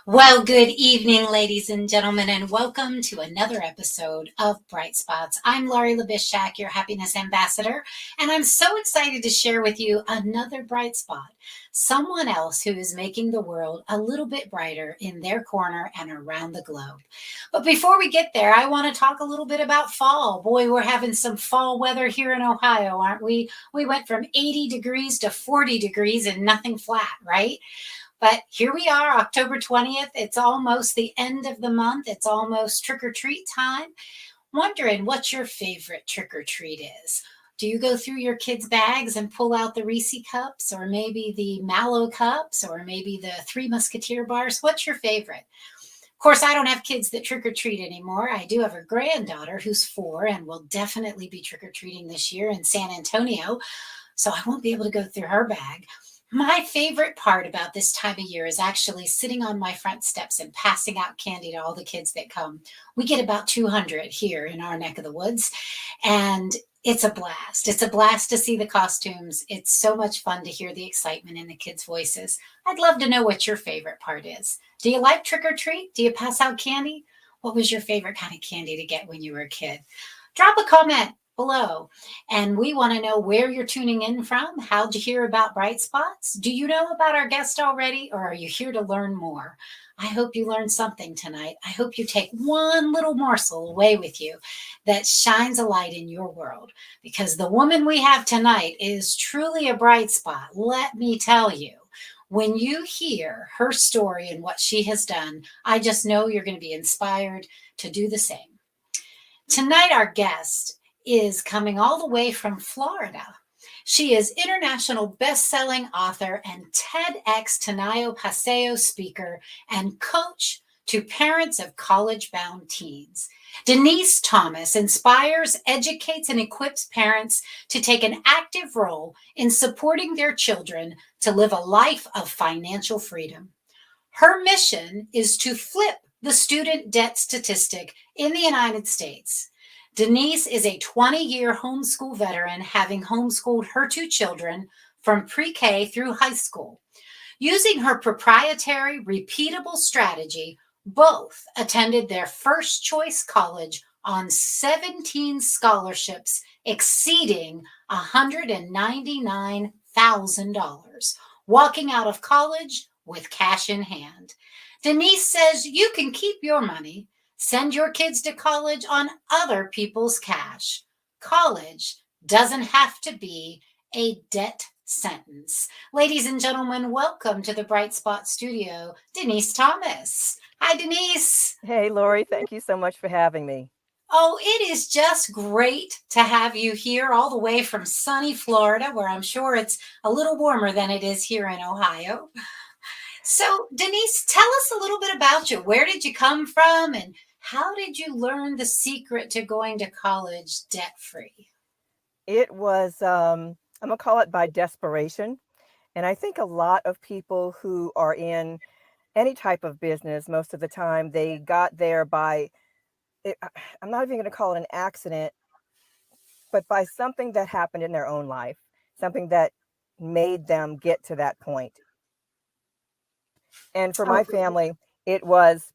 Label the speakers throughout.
Speaker 1: Well, good evening, ladies and gentlemen, and welcome to another episode of Bright Spots. I'm Laurie Labishak, your happiness ambassador, and I'm so excited to share with you another bright spot. Someone else who is making the world a little bit brighter in their corner and around the globe. But before we get there, I want to talk a little bit about fall. Boy, we're having some fall weather here in Ohio, aren't we? We went from 80 degrees to 40 degrees and nothing flat, right? But here we are, October 20th. It's almost the end of the month. It's almost trick or treat time. Wondering what your favorite trick or treat is. Do you go through your kids' bags and pull out the Reese cups, or maybe the Mallow cups, or maybe the Three Musketeer bars? What's your favorite? Of course, I don't have kids that trick or treat anymore. I do have a granddaughter who's 4 and will definitely be trick or treating this year in San Antonio. So I won't be able to go through her bag. My favorite part about this time of year is actually sitting on my front steps and passing out candy to all the kids that come. We get about 200 here in our neck of the woods, and it's a blast. It's a blast to see the costumes. It's so much fun to hear the excitement in the kids' voices. I'd love to know what your favorite part is. Do you like trick or treat? Do you pass out candy? What was your favorite kind of candy to get when you were a kid? Drop a comment below. And we want to know where you're tuning in from. How'd you hear about Bright Spots? Do you know about our guest already, or are you here to learn more? I hope you learned something tonight. I hope you take one little morsel away with you that shines a light in your world, because the woman we have tonight is truly a bright spot. Let me tell you. When you hear her story and what she has done, I just know you're going to be inspired to do the same. Tonight, our guest is coming all the way from Florida. She is international best-selling author and TEDx Tenaya Paseo speaker and coach to parents of college-bound teens. Denise Thomas inspires, educates, and equips parents to take an active role in supporting their children to live a life of financial freedom. Her mission is to flip the student debt statistic in the United States. Denise is a 20-year homeschool veteran, having homeschooled her 2 children from pre-K through high school. Using her proprietary, repeatable strategy, both attended their first choice college on 17 scholarships exceeding $199,000, walking out of college with cash in hand. Denise says you can keep your money. Send your kids to college on other people's cash. College doesn't have to be a debt sentence. Ladies and gentlemen, welcome to the Bright Spot Studio, Denise Thomas. Hi, Denise.
Speaker 2: Hey, Lori, thank you so much for having me.
Speaker 1: Oh, it is just great to have you here all the way from sunny Florida, where I'm sure it's a little warmer than it is here in Ohio. So, Denise, tell us a little bit about you. Where did you come from, and how did you learn the secret to going to college debt-free?
Speaker 2: It was, I'm going to call it by desperation. And I think a lot of people who are in any type of business, most of the time, they got there by, I'm not even going to call it an accident, but by something that happened in their own life, something that made them get to that point. And for my family, it was,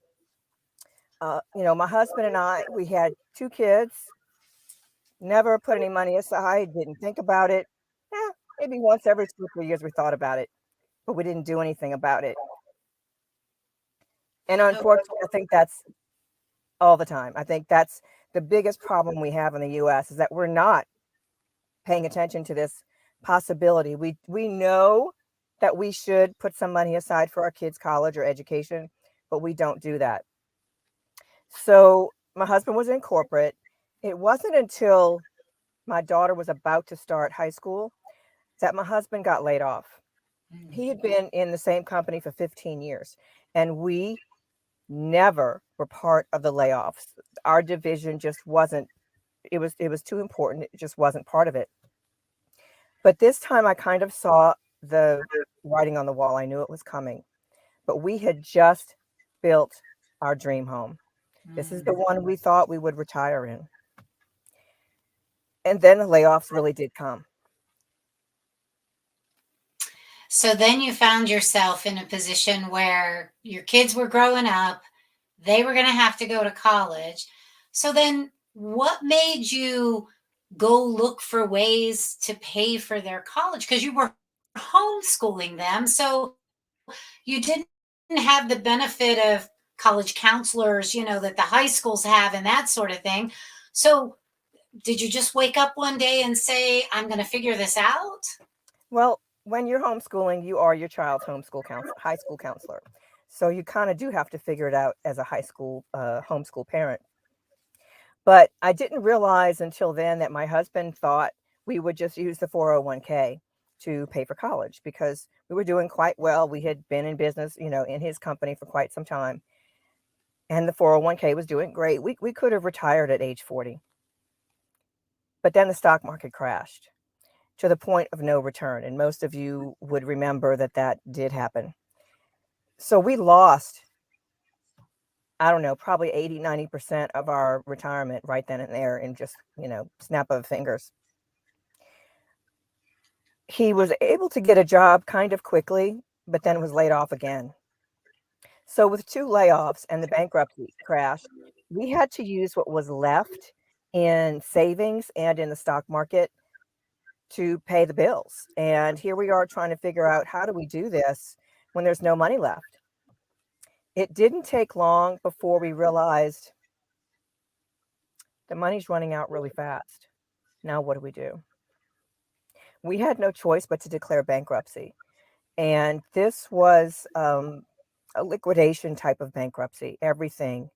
Speaker 2: my husband and I, we had 2 kids, never put any money aside, didn't think about it. Maybe once every 2 or 3 years we thought about it, but we didn't do anything about it. And unfortunately, I think that's all the time. I think that's the biggest problem we have in the US is that we're not paying attention to this possibility. We know that we should put some money aside for our kids' college or education, but we don't do that. So my husband was in corporate. It wasn't until my daughter was about to start high school that my husband got laid off. He had been in the same company for 15 years, and we never were part of the layoffs. Our division just wasn't, it was too important. It just wasn't part of it. But this time I kind of saw the writing on the wall. I knew it was coming. But we had just built our dream home. This is the one we thought we would retire in. And then the layoffs really did come.
Speaker 1: So then you found yourself in a position where your kids were growing up, they were going to have to go to college. So then what made you go look for ways to pay for their college? Because you were homeschooling them. So you didn't have the benefit of college counselors, that the high schools have and that sort of thing. So did you just wake up one day and say, I'm going to figure this out?
Speaker 2: Well, when you're homeschooling, you are your child's high school counselor. So you kind of do have to figure it out as a high school homeschool parent. But I didn't realize until then that my husband thought we would just use the 401k to pay for college because we were doing quite well. We had been in business, in his company for quite some time. And the 401k was doing great. We could have retired at age 40. But then the stock market crashed to the point of no return. And most of you would remember that that did happen. So we lost, I don't know, probably 80, 90% of our retirement right then and there in just, snap of fingers. He was able to get a job kind of quickly, but then was laid off again. So with 2 layoffs and the bankruptcy crash, we had to use what was left in savings and in the stock market to pay the bills. And here we are trying to figure out how do we do this when there's no money left. It didn't take long before we realized the money's running out really fast. Now what do we do? We had no choice but to declare bankruptcy. And this was a liquidation type of bankruptcy. Everything.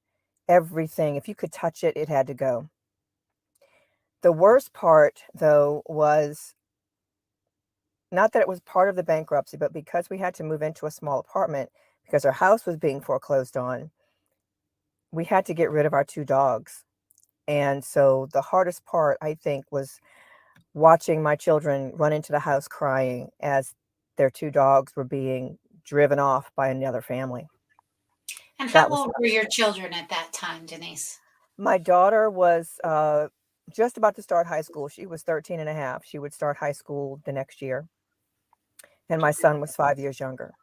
Speaker 2: If you could touch it, it had to go. The worst part, though, was not that it was part of the bankruptcy, but because we had to move into a small apartment because our house was being foreclosed on, we had to get rid of our 2 dogs. And so the hardest part, I think, was watching my children run into the house crying as their 2 dogs were being driven off by another family.
Speaker 1: And
Speaker 2: That
Speaker 1: how
Speaker 2: was
Speaker 1: old
Speaker 2: tough.
Speaker 1: were your children at that time, Denise?
Speaker 2: My daughter was just about to start high school. She was 13 and a half. She would start high school the next year. And my son was 5 years younger.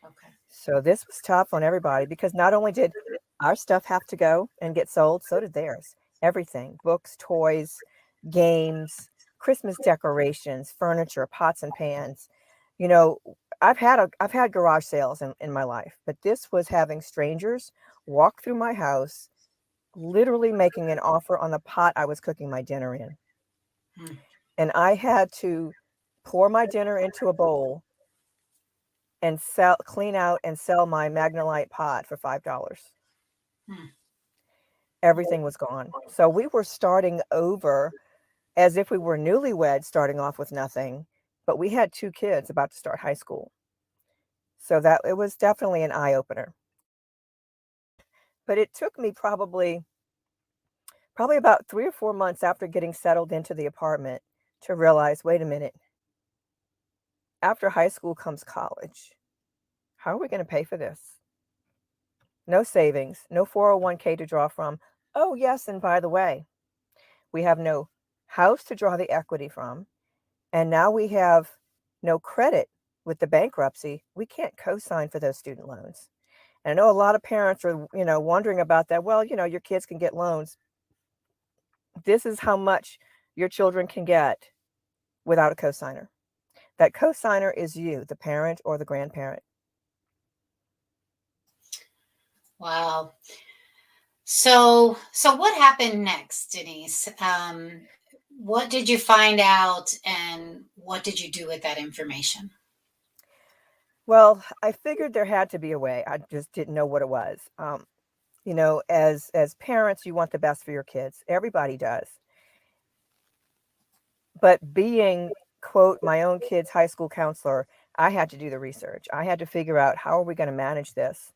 Speaker 1: Okay.
Speaker 2: So this was tough on everybody because not only did our stuff have to go and get sold, so did theirs. Everything, books, toys, games, Christmas decorations, furniture, pots and pans. You know, I've had garage sales in my life, but this was having strangers walk through my house, literally making an offer on the pot I was cooking my dinner in.
Speaker 1: Hmm.
Speaker 2: And I had to pour my dinner into a bowl and clean out and sell my Magnolite pot for $5.
Speaker 1: Hmm.
Speaker 2: Everything was gone. So we were starting over as if we were newlyweds starting off with nothing, but we had 2 kids about to start high school. So that it was definitely an eye opener. But it took me probably about 3 or 4 months after getting settled into the apartment to realize, wait a minute, after high school comes college. How are we going to pay for this? No savings, no 401k to draw from. Oh, yes, and by the way, we have no house to draw the equity from, and now we have no credit with the bankruptcy. We can't co-sign for those student loans. And I know a lot of parents are, wondering about that. Well, your kids can get loans. This is how much your children can get without a cosigner. That cosigner is you, the parent or the grandparent.
Speaker 1: Wow. So what happened next, Denise? What did you find out, and what did you do with that information?
Speaker 2: Well, I figured there had to be a way. I just didn't know what it was. As parents, you want the best for your kids. Everybody does. But being, quote, my own kid's high school counselor, I had to do the research. I had to figure out how are we going to manage this.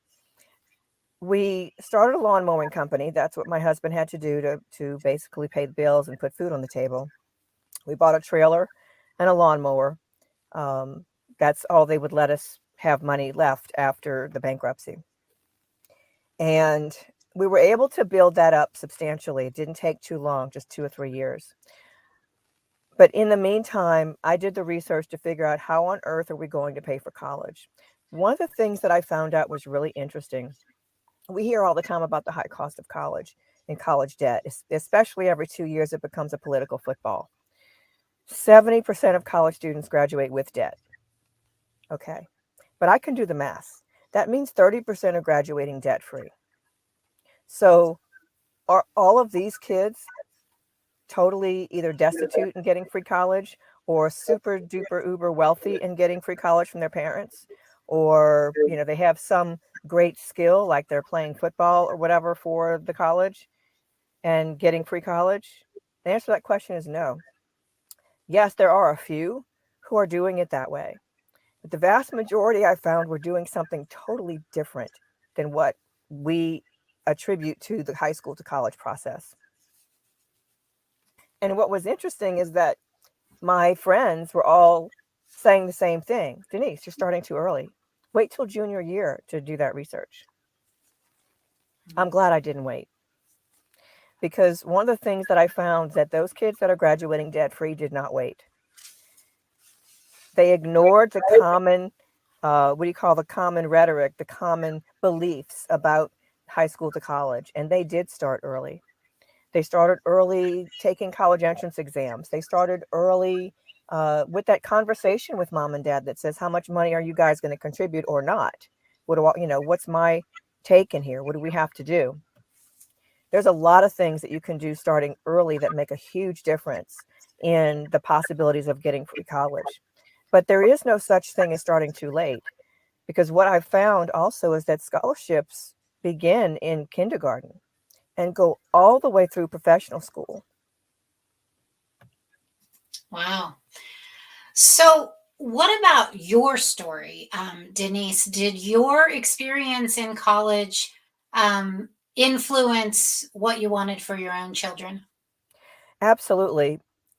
Speaker 2: We started a lawn mowing company. That's what my husband had to do to basically pay the bills and put food on the table. We bought a trailer and a lawnmower. Um, that's all they would let us have money left after the bankruptcy. And we were able to build that up substantially. It didn't take too long, just 2 or 3 years. But in the meantime, I did the research to figure out how on earth are we going to pay for college. One of the things that I found out was really interesting. We hear all the time about the high cost of college and college debt, especially every 2 years, it becomes a political football. 70% of college students graduate with debt. Okay. But I can do the math. That means 30% are graduating debt free. So are all of these kids totally either destitute and getting free college, or super duper uber wealthy and getting free college from their parents? Or, they have some great skill, like they're playing football or whatever for the college and getting free college? The answer to that question is no. Yes, there are a few who are doing it that way. But the vast majority I found were doing something totally different than what we attribute to the high school to college process. And what was interesting is that my friends were all saying the same thing. Denise, you're starting too early. Wait till junior year to do that research. I'm glad I didn't wait, because one of the things that I found is that those kids that are graduating debt free did not wait. They ignored the common, what do you call the common rhetoric, the common beliefs about high school to college, and they did start early. They started early taking college entrance exams. They started early with that conversation with mom and dad that says, how much money are you guys going to contribute or not? What's my take in here? What do we have to do? There's a lot of things that you can do starting early that make a huge difference in the possibilities of getting free college. But there is no such thing as starting too late, because what I've found also is that scholarships begin in kindergarten and go all the way through professional school.
Speaker 1: Wow. So, what about your story, Denise? Did your experience in college influence what you wanted for your own children?
Speaker 2: Absolutely.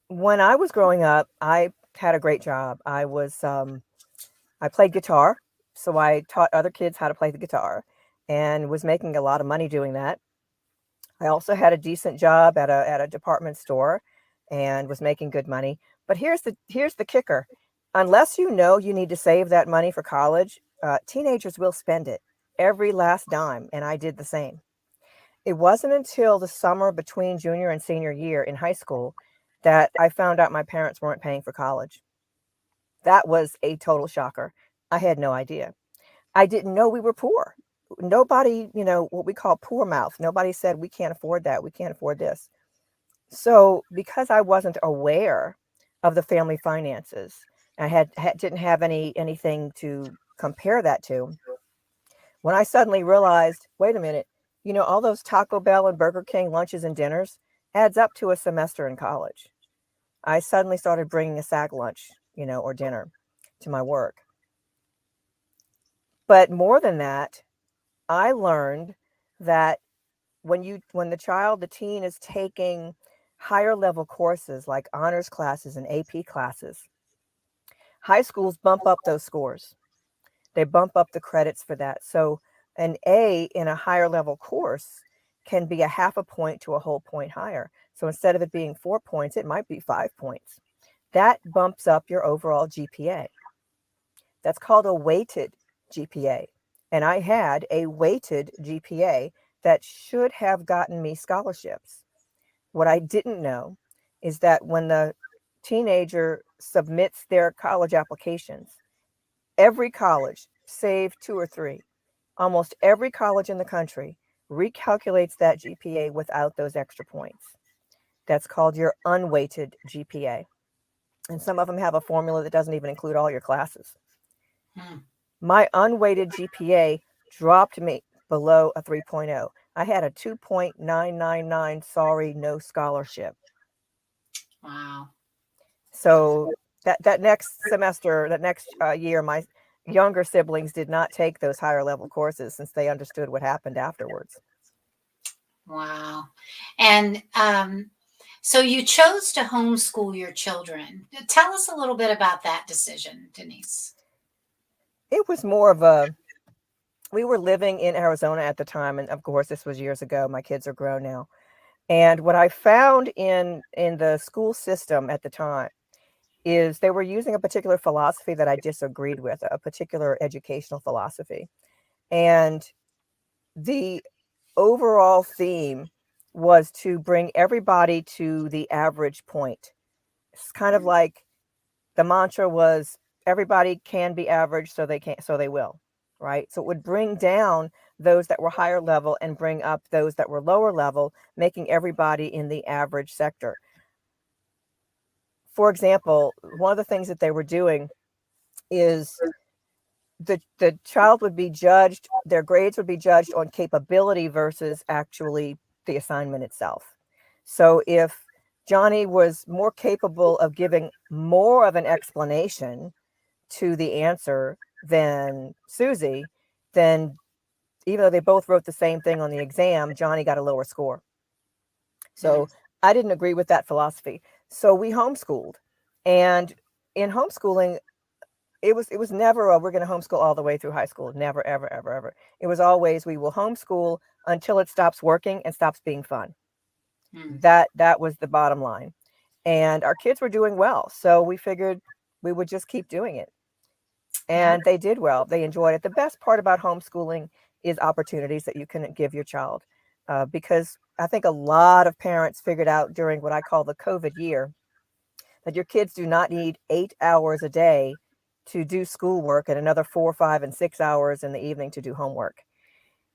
Speaker 2: When I was growing up, I had a great job. I played guitar, so I taught other kids how to play the guitar and was making a lot of money doing that. I also had a decent job at a department store and was making good money. But here's the kicker. Unless you know you need to save that money for college, teenagers will spend it, every last dime, and I did the same. It wasn't until the summer between junior and senior year in high school that I found out my parents weren't paying for college. That was a total shocker. I had no idea. I didn't know we were poor. Nobody, what we call poor mouth. Nobody said we can't afford that. We can't afford this. So because I wasn't aware of the family finances, I didn't have anything to compare that to. When I suddenly realized, wait a minute, all those Taco Bell and Burger King lunches and dinners adds up to a semester in college. I suddenly started bringing a sack lunch, or dinner to my work. But more than that, I learned that the teen is taking higher level courses like honors classes and AP classes, high schools bump up those scores. They bump up the credits for that. So an A in a higher level course can be a half a point to a whole point higher. So instead of it being 4 points, it might be 5 points. That bumps up your overall GPA. That's called a weighted GPA. And I had a weighted GPA that should have gotten me scholarships. What I didn't know is that when the teenager submits their college applications, every college, save two or three, almost every college in the country recalculates that GPA without those extra points. That's called your unweighted GPA. And some of them have a formula that doesn't even include all your classes.
Speaker 1: Hmm.
Speaker 2: My unweighted GPA dropped me below a 3.0. I had a 2.999, sorry, no scholarship.
Speaker 1: Wow.
Speaker 2: So that next semester, that next year, my younger siblings did not take those higher level courses since they understood what happened afterwards.
Speaker 1: Wow. And so you chose to homeschool your children. Tell us a little bit about that decision, Denise.
Speaker 2: It was we were living in Arizona at the time. And of course, this was years ago. My kids are grown now. And what I found in the school system at the time is they were using a particular philosophy that I disagreed with, a particular educational philosophy. And the overall theme was to bring everybody to the average point. It's kind of like the mantra was everybody can be average, so they can't, so they will, right? So it would bring down those that were higher level and bring up those that were lower level, making everybody in the average sector. For example, one of the things that they were doing is the child would be judged, their grades would be judged on capability versus actually the assignment itself. So if Johnny was more capable of giving more of an explanation to the answer than Susie, then even though they both wrote the same thing on the exam, Johnny got a lower score. So I didn't agree with that philosophy. So we homeschooled. And in homeschooling, it was never a, we're going to homeschool all the way through high school. Never, ever, ever, ever. It was always we will homeschool until it stops working and stops being fun. That was the bottom line. And our kids were doing well. So we figured we would just keep doing it. And they did well. They enjoyed it. The best part about homeschooling is opportunities that you can give your child. Because I think a lot of parents figured out during what I call the COVID year that your kids do not need 8 hours a day to do schoolwork and another 4, 5, and 6 hours in the evening to do homework.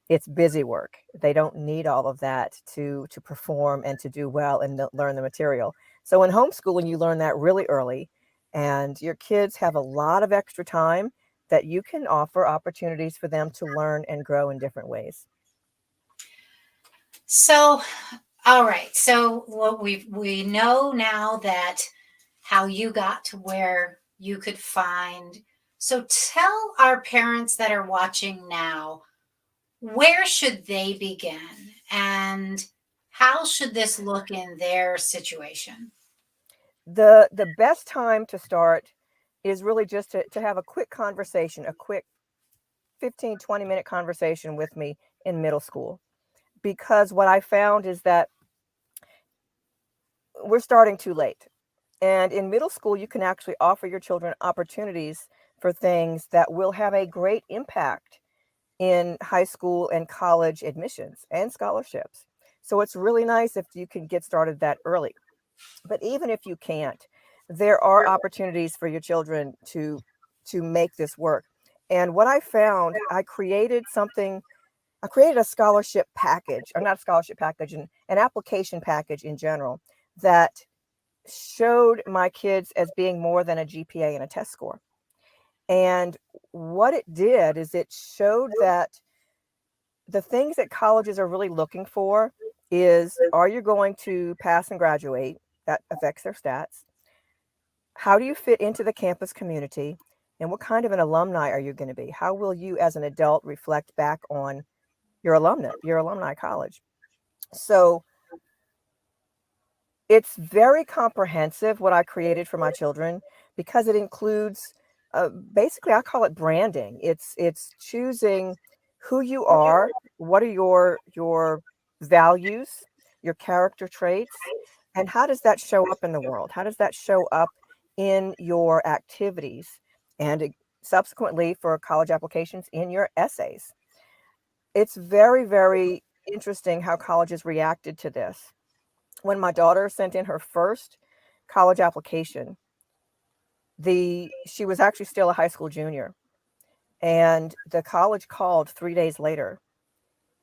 Speaker 2: It's busy work. They don't need all of that to perform and to do well and learn the material. So in homeschooling, you learn that really early, and your kids have a lot of extra time that you can offer opportunities for them to learn and grow in different ways.
Speaker 1: So, all right. So what we know now that how you got to where you could find. So tell our parents that are watching now, where should they begin and how should this look in their situation?
Speaker 2: The best time to start is really just to have a quick conversation, a quick 15, 20-minute conversation with me in middle school. Because what I found is that we're starting too late. And in middle school, you can actually offer your children opportunities for things that will have a great impact in high school and college admissions and scholarships. So it's really nice if you can get started that early. But even if you can't, there are opportunities for your children to make this work. And what I found, I created a scholarship package, or not a scholarship package, an application package in general that showed my kids as being more than a GPA and a test score. And what it did is it showed that the things that colleges are really looking for is, are you going to pass and graduate? That affects their stats. How do you fit into the campus community? And what kind of an alumni are you going to be? How will you as an adult reflect back on your alumni college? So it's very comprehensive what I created for my children because it includes basically I call it branding. It's choosing who you are, what are your values, your character traits, and how does that show up in the world? How does that show up in your activities and subsequently for college applications in your essays? It's very, very interesting how colleges reacted to this. When my daughter sent in her first college application, she was actually still a high school junior, and the college called 3 days later,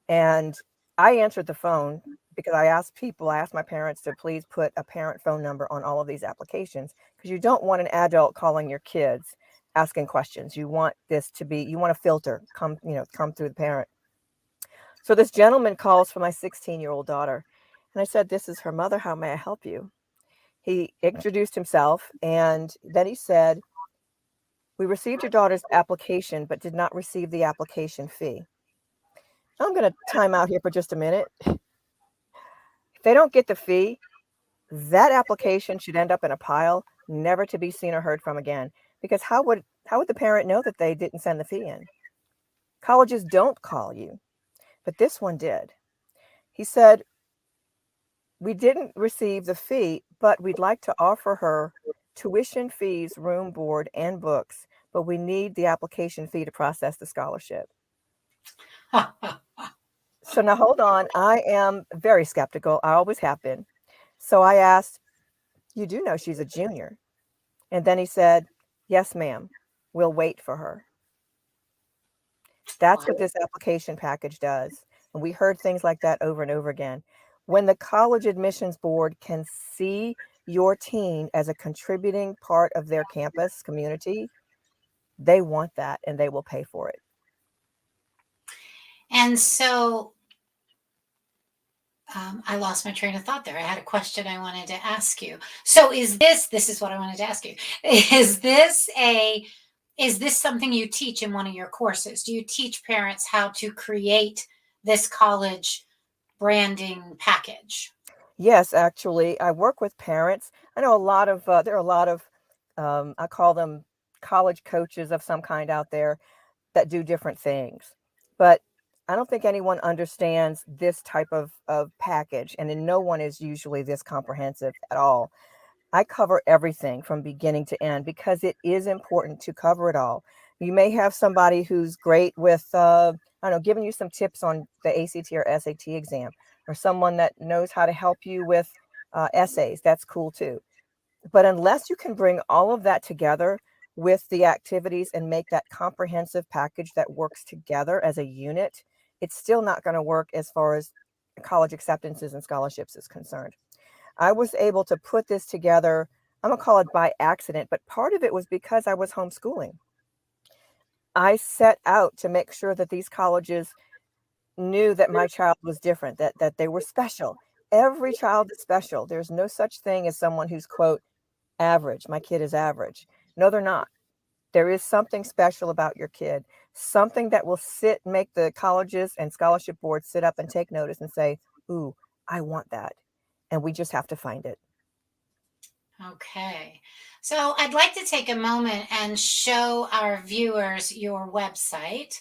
Speaker 2: and I answered the phone because I asked my parents to please put a parent phone number on all of these applications because you don't want an adult calling your kids asking questions. You want you want a filter come through the parent. So this gentleman calls for my 16-year-old daughter, and I said, "This is her mother. How may I help you?" He introduced himself, and then he said, "We received your daughter's application, but did not receive the application fee." I'm going to time out here for just a minute. If they don't get the fee, that application should end up in a pile, never to be seen or heard from again. Because how would the parent know that they didn't send the fee in? Colleges don't call you, but this one did. He said, We didn't receive the fee, but we'd like to offer her tuition fees, room, board, and books, but we need the application fee to process the scholarship. So now hold on. I am very skeptical. I always have been. So I asked, "You do know she's a junior?" And then he said, "Yes, ma'am. We'll wait for her." That's what
Speaker 1: Wow.
Speaker 2: this application package does. And we heard things like that over and over again. When the college admissions board can see your teen as a contributing part of their campus community, they want that and they will pay for it.
Speaker 1: And so I lost my train of thought there. I had a question I wanted to ask you. So this is what I wanted to ask you. Is this a is this something you teach in one of your courses? Do you teach parents how to create this college branding package?
Speaker 2: Yes, actually, I work with parents. I know a lot of, there are a lot of, I call them college coaches of some kind out there that do different things. But I don't think anyone understands this type of package, and then no one is usually this comprehensive at all. I cover everything from beginning to end because it is important to cover it all. You may have somebody who's great with, I don't know, giving you some tips on the ACT or SAT exam, or someone that knows how to help you with essays. That's cool too. But unless you can bring all of that together with the activities and make that comprehensive package that works together as a unit, it's still not going to work as far as college acceptances and scholarships is concerned. I was able to put this together, I'm gonna call it by accident, but part of it was because I was homeschooling. I set out to make sure that these colleges knew that my child was different, that they were special. Every child is special. There's no such thing as someone who's, quote, average. My kid is average. No, they're not. There is something special about your kid, something that will make the colleges and scholarship boards sit up and take notice and say, ooh, I want that. And we just have to find it.
Speaker 1: Okay. So I'd like to take a moment and show our viewers your website.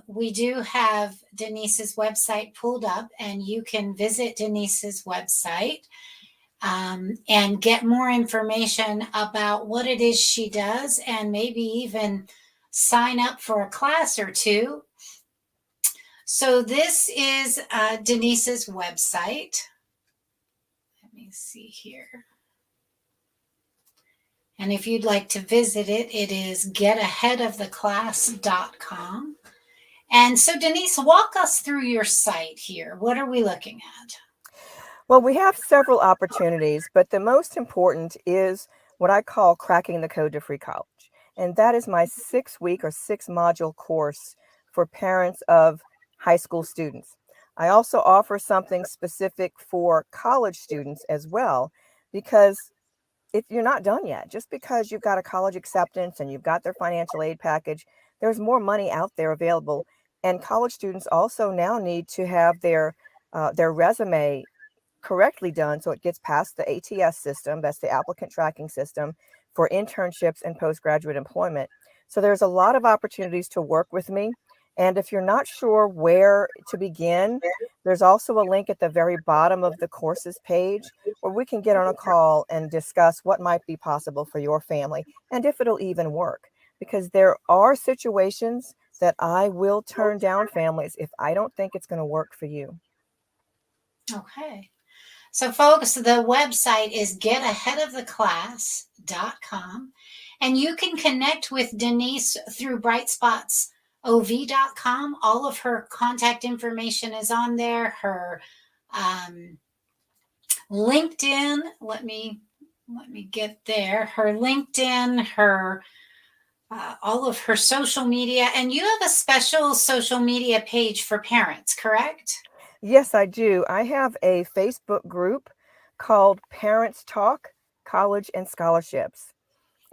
Speaker 1: We do have Denise's website pulled up, and you can visit Denise's website and get more information about what it is she does, and maybe even sign up for a class or two. So, this is Denise's website. Let me see here. And if you'd like to visit it, it is getaheadoftheclass.com. And so, Denise, walk us through your site here. What are we looking at?
Speaker 2: Well, we have several opportunities, but the most important is what I call cracking the code to free college. And that is my 6 week or 6 module course for parents of high school students. I also offer something specific for college students as well, because if you're not done yet, just because you've got a college acceptance and you've got their financial aid package, there's more money out there available. And college students also now need to have their resume correctly done so it gets past the ATS system, that's the applicant tracking system for internships and postgraduate employment. So there's a lot of opportunities to work with me. And if you're not sure where to begin, there's also a link at the very bottom of the courses page where we can get on a call and discuss what might be possible for your family and if it'll even work. Because there are situations that I will turn down families if I don't think it's going to work for you.
Speaker 1: Okay. So, folks, the website is getaheadoftheclass.com. And you can connect with Denise through brightspotsov.com. All of her contact information is on there. Her LinkedIn, let me get there. Her LinkedIn, her all of her social media, and you have a special social media page for parents, correct?
Speaker 2: Yes, I do. I have a Facebook group called Parents Talk College and Scholarships.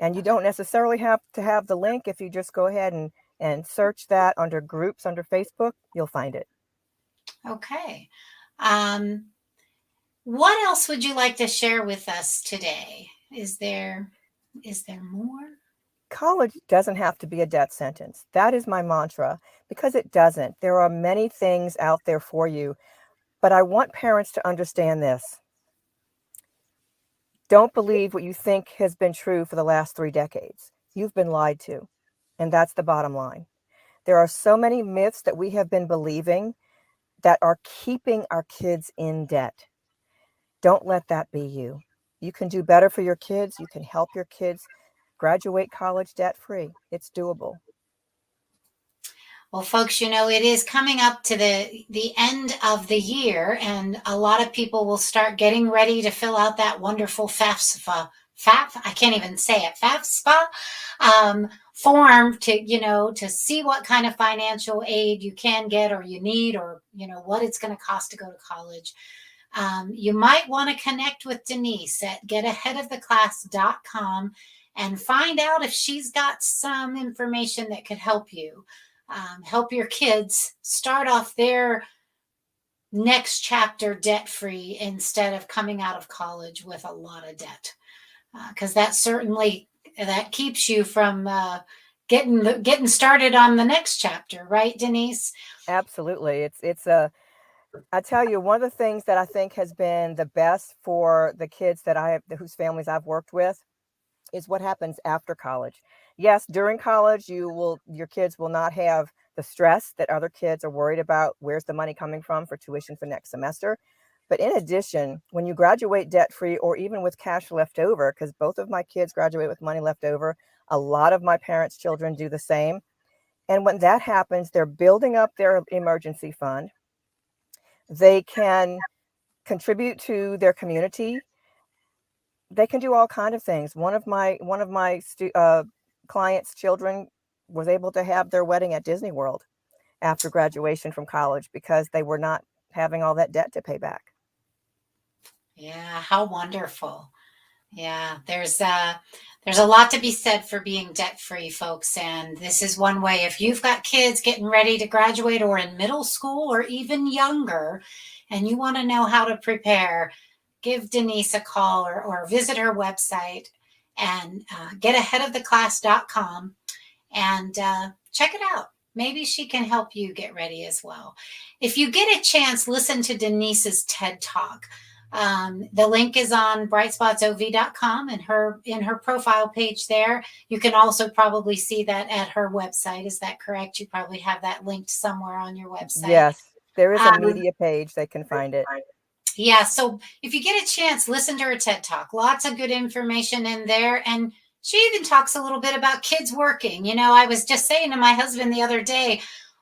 Speaker 2: And you don't necessarily have to have the link. If you just go ahead and search that under groups under Facebook, you'll find it.
Speaker 1: Okay. Um, what else would you like to share with us today? Is there more?
Speaker 2: College doesn't have to be a death sentence. That is my mantra because it doesn't. There are many things out there for you. But I want parents to understand this. Don't believe what you think has been true for the last 3 decades. You've been lied to, and that's the bottom line. There are so many myths that we have been believing that are keeping our kids in debt. Don't let that be you. You can do better for your kids. You can help your kids graduate college debt-free. It's doable.
Speaker 1: Well, folks, it is coming up to the end of the year, and a lot of people will start getting ready to fill out that wonderful I can't even say it, FAFSA form to see what kind of financial aid you can get or you need, or what it's going to cost to go to college. You might want to connect with Denise at getaheadoftheclass.com and find out if she's got some information that could help you. Help your kids start off their next chapter debt free instead of coming out of college with a lot of debt, because that keeps you from getting started on the next chapter, right, Denise?
Speaker 2: Absolutely. I tell you, one of the things that I think has been the best for the kids whose families I've worked with, is what happens after college. Yes, during college, your kids will not have the stress that other kids are worried about. Where's the money coming from for tuition for next semester? But in addition, when you graduate debt-free or even with cash left over, because both of my kids graduate with money left over, a lot of my parents' children do the same. And when that happens, they're building up their emergency fund. They can contribute to their community. They can do all kind of things. One of my clients' children was able to have their wedding at Disney World after graduation from college because they were not having all that debt to pay back.
Speaker 1: Yeah, how wonderful. Yeah, there's a lot to be said for being debt free, folks. And this is one way. If you've got kids getting ready to graduate or in middle school or even younger, and you want to know how to prepare, give Denise a call or visit her website and getaheadoftheclass.com and check it out. Maybe she can help you get ready as well. If you get a chance, listen to Denise's TED Talk. The link is on brightspotsov.com and in her profile page there. You can also probably see that at her website. Is that correct? You probably have that linked somewhere on your website.
Speaker 2: Yes, there is a
Speaker 1: Um,
Speaker 2: media page. They can find it.
Speaker 1: yeah, so if you get a chance, listen to her TED Talk. Lots of good information in there. And she even talks a little bit about kids working. I was just saying to my husband the other day,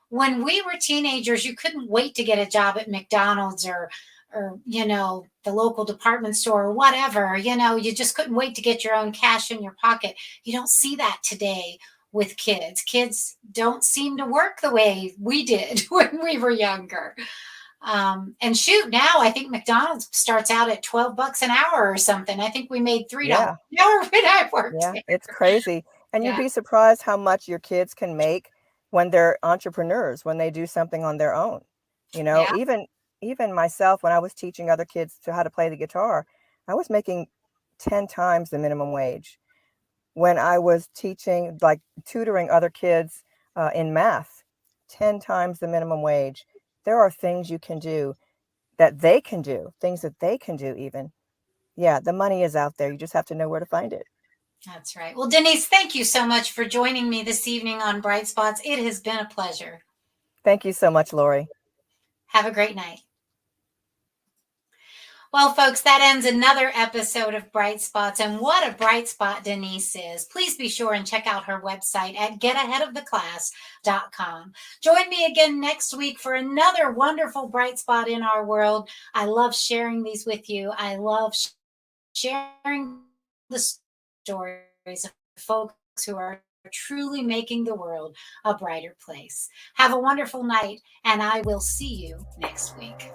Speaker 1: when we were teenagers, you couldn't wait to get a job at McDonald's or the local department store or whatever. You just couldn't wait to get your own cash in your pocket. You don't see that today with kids. Kids don't seem to work the way we did when we were younger. And shoot, now I think McDonald's starts out at $12 an hour or something. I think we made $3
Speaker 2: Yeah,
Speaker 1: an hour when I worked
Speaker 2: yeah,
Speaker 1: there.
Speaker 2: it's crazy. And you'd
Speaker 1: Yeah,
Speaker 2: be surprised how much your kids can make when they're entrepreneurs, when they do something on their own.
Speaker 1: yeah,
Speaker 2: Even myself, when I was teaching other kids how to play the guitar, I was making 10 times the minimum wage. When I was teaching, like tutoring other kids in math, 10 times the minimum wage. There are things you can do that they can do, things that they can do even. Yeah, the money is out there. You just have to know where to find it.
Speaker 1: that's right. Well, Denise, thank you so much for joining me this evening on Bright Spots. It has been a pleasure.
Speaker 2: Thank you so much, Lori.
Speaker 1: Have a great night. Well, folks, that ends another episode of Bright Spots. And what a bright spot Denise is. Please be sure and check out her website at getaheadoftheclass.com. Join me again next week for another wonderful bright spot in our world. I love sharing these with you. I love sharing the stories of folks who are truly making the world a brighter place. Have a wonderful night, and I will see you next week.